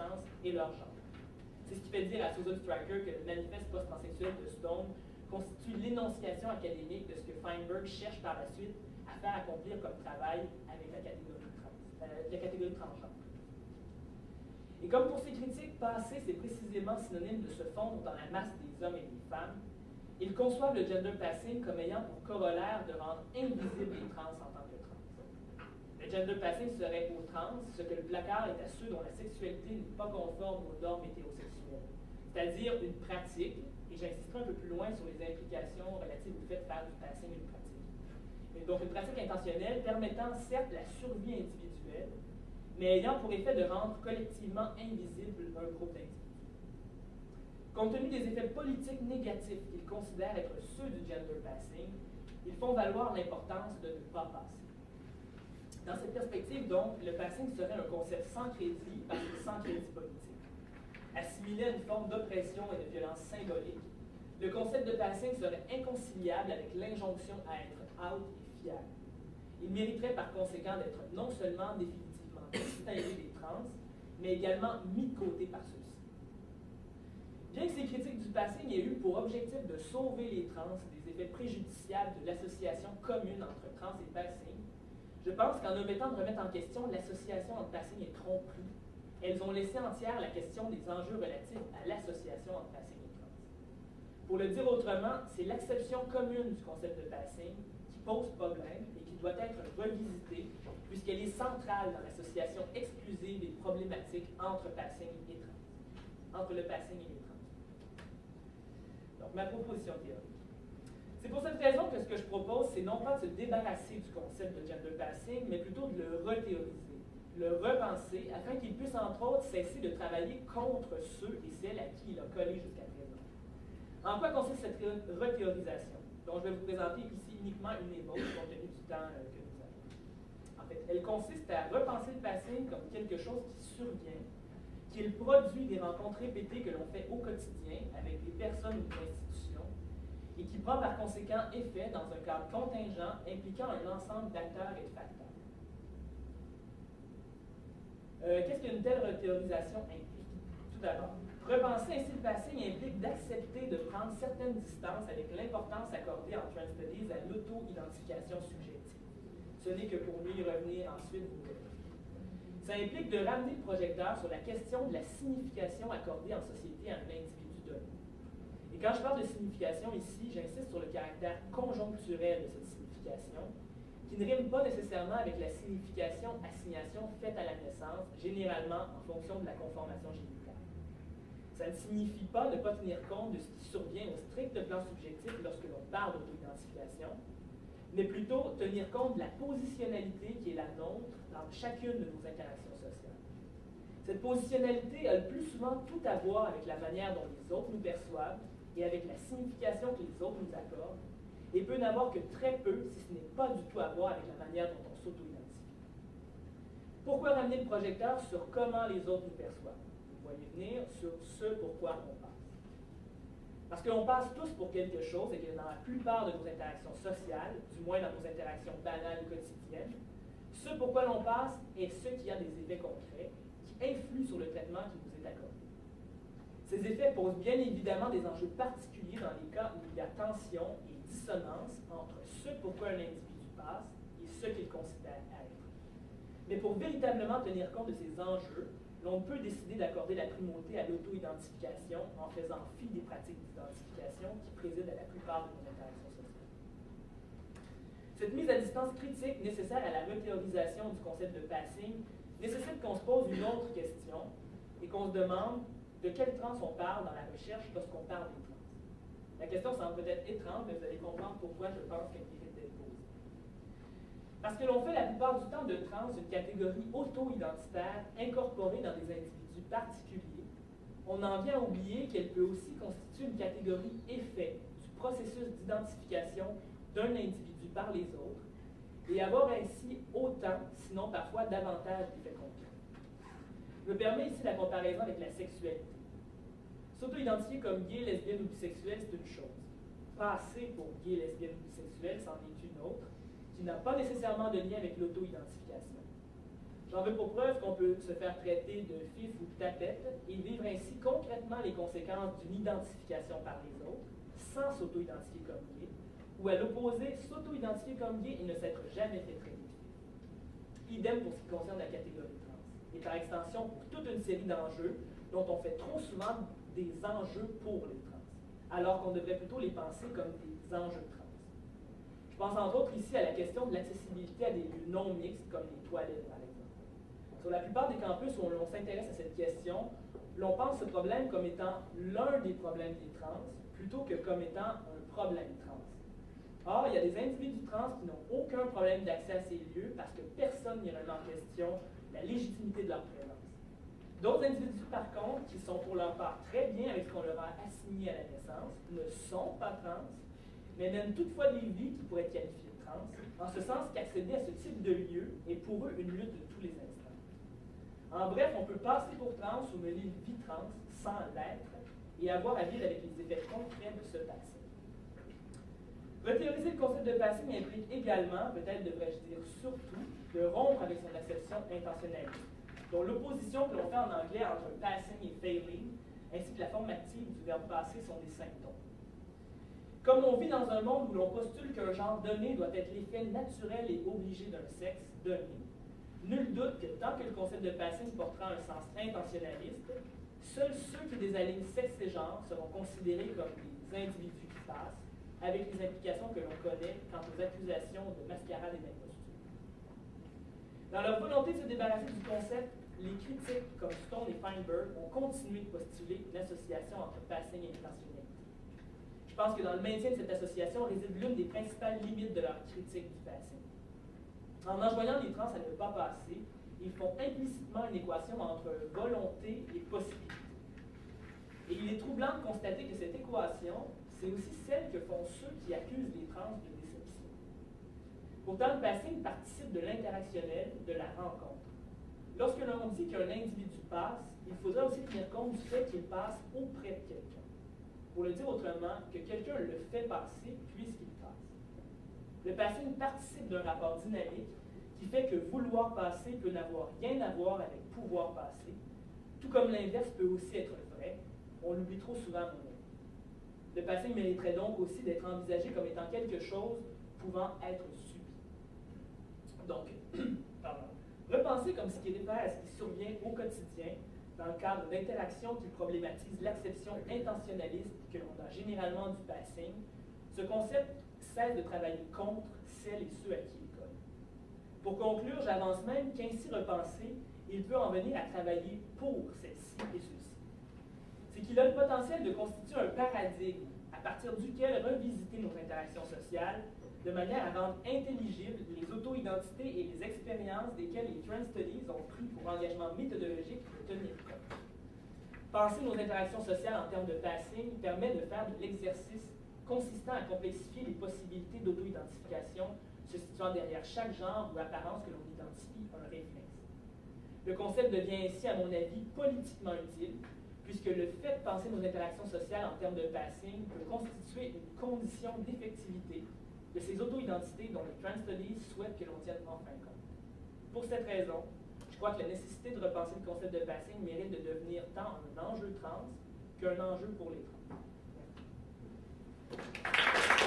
naissance et leur genre. C'est ce qui fait dire à Susan Stryker que le manifeste post-transsexuel de Stone constitue l'énonciation académique de ce que Feinberg cherche par la suite à faire accomplir comme travail avec la catégorie transgenre. Et comme pour ces critiques, passer, c'est précisément synonyme de se fondre dans la masse des hommes et des femmes, ils conçoivent le gender passing comme ayant pour corollaire de rendre invisibles les trans en tant que trans. Le gender passing serait aux trans ce que le placard est à ceux dont la sexualité n'est pas conforme aux normes hétérosexuelles, c'est-à-dire une pratique, et j'insisterai un peu plus loin sur les implications relatives au fait de faire du passing une pratique. Et donc une pratique intentionnelle permettant certes la survie individuelle, mais ayant pour effet de rendre collectivement invisible un groupe d'individus. Compte tenu des effets politiques négatifs qu'ils considèrent être ceux du gender passing, ils font valoir l'importance de ne pas passer. Dans cette perspective, donc, le passing serait un concept sans crédit parce que sans crédit politique. Assimilé à une forme d'oppression et de violence symbolique, le concept de passing serait inconciliable avec l'injonction à être out et fier. Il mériterait par conséquent d'être non seulement définitivement distingué des trans, mais également mis de côté par ceux-ci. Bien que ces critiques du passing aient eu pour objectif de sauver les trans des effets préjudiciables de l'association commune entre trans et passing, je pense qu'en omettant de remettre en question l'association entre passing et tromperie, elles ont laissé entière la question des enjeux relatifs à l'association entre passing et trans. Pour le dire autrement, c'est l'acception commune du concept de passing qui pose problème et qui doit être revisitée puisqu'elle est centrale dans l'association exclusive des problématiques entre passing et trans, entre le passing et les trans. Donc, ma proposition théorique. C'est pour cette raison que ce que je propose, c'est non pas de se débarrasser du concept de gender passing, mais plutôt de le rethéoriser, le repenser, afin qu'il puisse, entre autres, cesser de travailler contre ceux et celles à qui il a collé jusqu'à présent. En quoi consiste cette rethéorisation, dont je vais vous présenter ici uniquement une ébauche, compte tenu du temps que nous avons. En fait, elle consiste à repenser le passing comme quelque chose qui survient, qui est le produit des rencontres répétées que l'on fait au quotidien avec des personnes ou des institutions, et qui prend par conséquent effet dans un cadre contingent impliquant un ensemble d'acteurs et de facteurs. Qu'est-ce qu'une telle rethéorisation implique? Tout d'abord, repenser ainsi le passing implique d'accepter de prendre certaines distances avec l'importance accordée en trans studies à l'auto-identification subjective. Ce n'est que pour mieux y revenir ensuite, vous verrez. Ça implique de ramener le projecteur sur la question de la signification accordée en société à un individu donné. Et quand je parle de signification ici, j'insiste sur le caractère conjoncturel de cette signification, qui ne rime pas nécessairement avec la signification-assignation faite à la naissance, généralement en fonction de la conformation génitale. Ça ne signifie pas ne pas tenir compte de ce qui survient au strict plan subjectif lorsque l'on parle d'auto-identification, mais plutôt tenir compte de la positionnalité qui est la nôtre dans chacune de nos interactions sociales. Cette positionnalité a le plus souvent tout à voir avec la manière dont les autres nous perçoivent et avec la signification que les autres nous accordent, et peut n'avoir que très peu, si ce n'est pas du tout à voir avec la manière dont on s'auto-identifie. Pourquoi ramener le projecteur sur comment les autres nous perçoivent? Vous voyez venir sur ce pourquoi on passe. Parce qu'on passe tous pour quelque chose et que dans la plupart de nos interactions sociales, du moins dans nos interactions banales ou quotidiennes, ce pourquoi l'on passe est ce qui a des effets concrets, qui influent sur le traitement qui nous est accordé. Ces effets posent bien évidemment des enjeux particuliers dans les cas où il y a tension et dissonance entre ce pourquoi un individu passe et ce qu'il considère être. Mais pour véritablement tenir compte de ces enjeux, l'on peut décider d'accorder la primauté à l'auto-identification en faisant fi des pratiques d'identification qui président à la plupart de nos interactions sociales. Cette mise à distance critique nécessaire à la rethéorisation du concept de passing nécessite qu'on se pose une autre question et qu'on se demande de quelle trans on parle dans la recherche lorsqu'on parle des trans. La question semble peut-être étrange, mais vous allez comprendre pourquoi je pense qu'elle mérite d'être posée. Parce que l'on fait la plupart du temps de trans une catégorie auto-identitaire incorporée dans des individus particuliers, on en vient à oublier qu'elle peut aussi constituer une catégorie effet du processus d'identification d'un individu par les autres et avoir ainsi autant, sinon parfois davantage d'effets concrets. Je me permets ici la comparaison avec la sexualité. S'auto-identifier comme gay, lesbienne ou bisexuel, c'est une chose. Passer pour gay, lesbienne ou bisexuel, c'en est une autre, qui n'a pas nécessairement de lien avec l'auto-identification. J'en veux pour preuve qu'on peut se faire traiter de fif ou de tapette et vivre ainsi concrètement les conséquences d'une identification par les autres, sans s'auto-identifier comme gay, ou à l'opposé, s'auto-identifier comme gay et ne s'être jamais fait traiter de fif. Idem pour ce qui concerne la catégorie trans, et par extension pour toute une série d'enjeux dont on fait trop souvent des enjeux pour les trans, alors qu'on devrait plutôt les penser comme des enjeux trans. Je pense entre autres ici à la question de l'accessibilité à des lieux non mixtes comme les toilettes par exemple. Sur la plupart des campus où l'on s'intéresse à cette question, l'on pense ce problème comme étant l'un des problèmes des trans plutôt que comme étant un problème trans. Or, il y a des individus trans qui n'ont aucun problème d'accès à ces lieux parce que personne n'y remet en question la légitimité de leur présence. D'autres individus, par contre, qui sont pour leur part très bien avec ce qu'on leur a assigné à la naissance, ne sont pas trans, mais mènent toutefois des vies qui pourraient être qualifiées de trans, en ce sens qu'accéder à ce type de lieu est pour eux une lutte de tous les instants. En bref, on peut passer pour trans ou mener une vie trans sans l'être et avoir à vivre avec les effets concrets de ce passé. Rethéoriser le concept de passing implique également, peut-être devrais-je dire surtout, de rompre avec son acception intentionnaliste, dont l'opposition que l'on fait en anglais entre passing et failing, ainsi que la forme active du verbe passer sont des symptômes. Comme on vit dans un monde où l'on postule qu'un genre donné doit être l'effet naturel et obligé d'un sexe donné, nul doute que tant que le concept de passing portera un sens intentionnaliste, seuls ceux qui désalignent sexe et genre seront considérés comme des individus qui passent, avec les implications que l'on connaît quant aux accusations de mascarade et d'imposture. Dans leur volonté de se débarrasser du concept, les critiques comme Stone et Feinberg ont continué de postuler une association entre passing et intentionnalité. Je pense que dans le maintien de cette association réside l'une des principales limites de leur critique du passing. En enjoignant les trans à ne pas passer, ils font implicitement une équation entre volonté et possibilité. Et il est troublant de constater que cette équation, c'est aussi celle que font ceux qui accusent les trans de déception. Pourtant, le passing participe de l'interactionnel, de la rencontre. Lorsque l'on dit qu'un individu passe, il faudra aussi tenir compte du fait qu'il passe auprès de quelqu'un. Pour le dire autrement, que quelqu'un le fait passer puisqu'il passe. Le passing participe d'un rapport dynamique qui fait que vouloir passer peut n'avoir rien à voir avec pouvoir passer, tout comme l'inverse peut aussi être vrai. On l'oublie trop souvent à mon avis. Le passing mériterait donc aussi d'être envisagé comme étant quelque chose pouvant être subi. Donc, repenser comme ce qui réfère à ce qui survient au quotidien dans le cadre d'interactions qui problématisent l'acception intentionnaliste que l'on a généralement du passing, ce concept cesse de travailler contre celles et ceux à qui il colle. Pour conclure, j'avance même qu'ainsi repensé, il peut en venir à travailler pour celles-ci et ceux-ci. C'est qu'il a le potentiel de constituer un paradigme à partir duquel revisiter nos interactions sociales de manière à rendre intelligibles les auto-identités et les expériences desquelles les trans studies ont pris pour engagement méthodologique de tenir compte. Penser nos interactions sociales en termes de passing permet de faire de l'exercice consistant à complexifier les possibilités d'auto-identification se situant derrière chaque genre ou apparence que l'on identifie un réflexe. Le concept devient ainsi, à mon avis, politiquement utile, puisque le fait de penser nos interactions sociales en termes de passing peut constituer une condition d'effectivité de ces auto-identités dont les trans studies souhaitent que l'on tienne enfin compte. Pour cette raison, je crois que la nécessité de repenser le concept de passing mérite de devenir tant un enjeu trans qu'un enjeu pour les trans. Merci.